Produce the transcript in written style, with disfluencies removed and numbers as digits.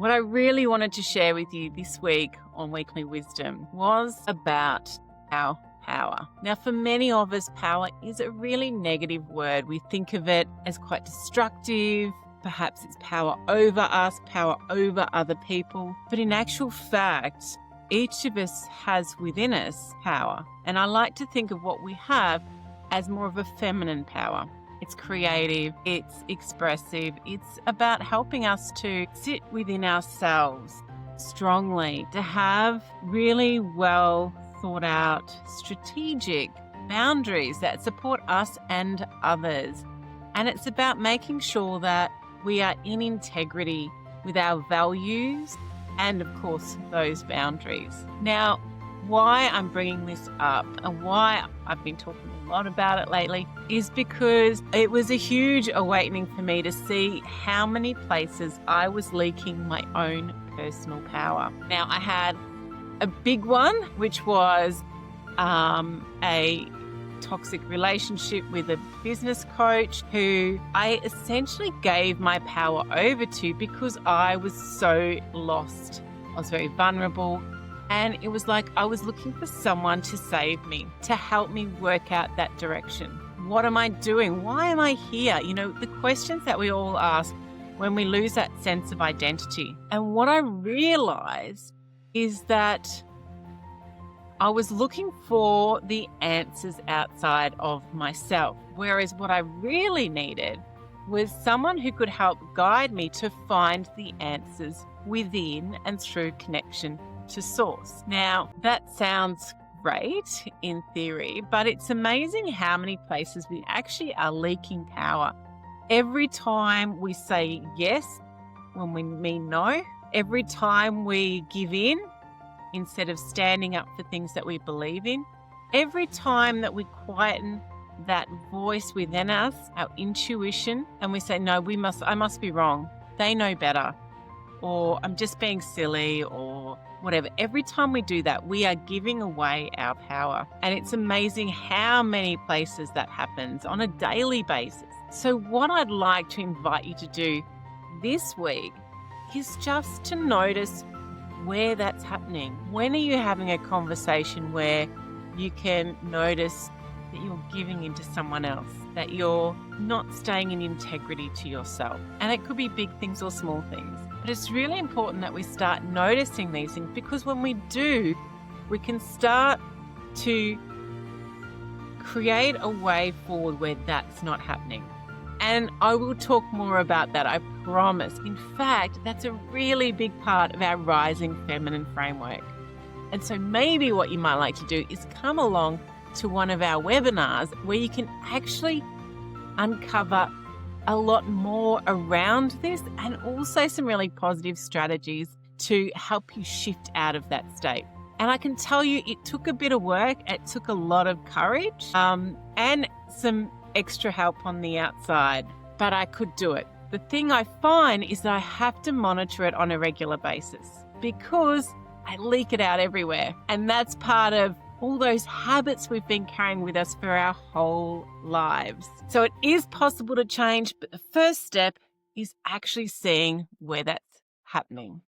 What I really wanted to share with you this week on Weekly Wisdom was about our power. Now, for many of us, power is a really negative word. We think of it as quite destructive. Perhaps it's power over us, power over other people. But in actual fact, each of us has within us power. And I like to think of what we have as more of a feminine power. It's creative, it's expressive, it's about helping us to sit within ourselves strongly, to have really well thought out strategic boundaries that support us and others. And it's about making sure that we are in integrity with our values and, of course, those boundaries. Now, why I'm bringing this up and why I've been talking a lot about it lately is because it was a huge awakening for me to see how many places I was leaking my own personal power. Now, I had a big one, which was a toxic relationship with a business coach who I essentially gave my power over to because I was so lost. I was very vulnerable. And it was like I was looking for someone to save me, to help me work out that direction. What am I doing? Why am I here? You know, the questions that we all ask when we lose that sense of identity. And what I realized is that I was looking for the answers outside of myself, whereas what I really needed was someone who could help guide me to find the answers within and through connection to source. Now, that sounds great in theory, but it's amazing how many places we actually are leaking power. Every time we say yes when we mean no, every time we give in instead of standing up for things that we believe in, every time that we quieten that voice within us, our intuition, and we say, no, I must be wrong. They know better. Or I'm just being silly or whatever. Every time we do that, we are giving away our power. And it's amazing how many places that happens on a daily basis. So what I'd like to invite you to do this week is just to notice where that's happening. When are you having a conversation where you can notice that you're giving into someone else, that you're not staying in integrity to yourself? And it could be big things or small things. But it's really important that we start noticing these things, because when we do, we can start to create a way forward where that's not happening. And I will talk more about that, I promise. In fact, that's a really big part of our Rising Feminine framework. And so maybe what you might like to do is come along to one of our webinars where you can actually uncover a lot more around this and also some really positive strategies to help you shift out of that state. And I can tell you it took a bit of work. It took a lot of courage and some extra help on the outside, but I could do it. The thing I find is that I have to monitor it on a regular basis because I leak it out everywhere. And that's part of all those habits we've been carrying with us for our whole lives. So it is possible to change, but the first step is actually seeing where that's happening.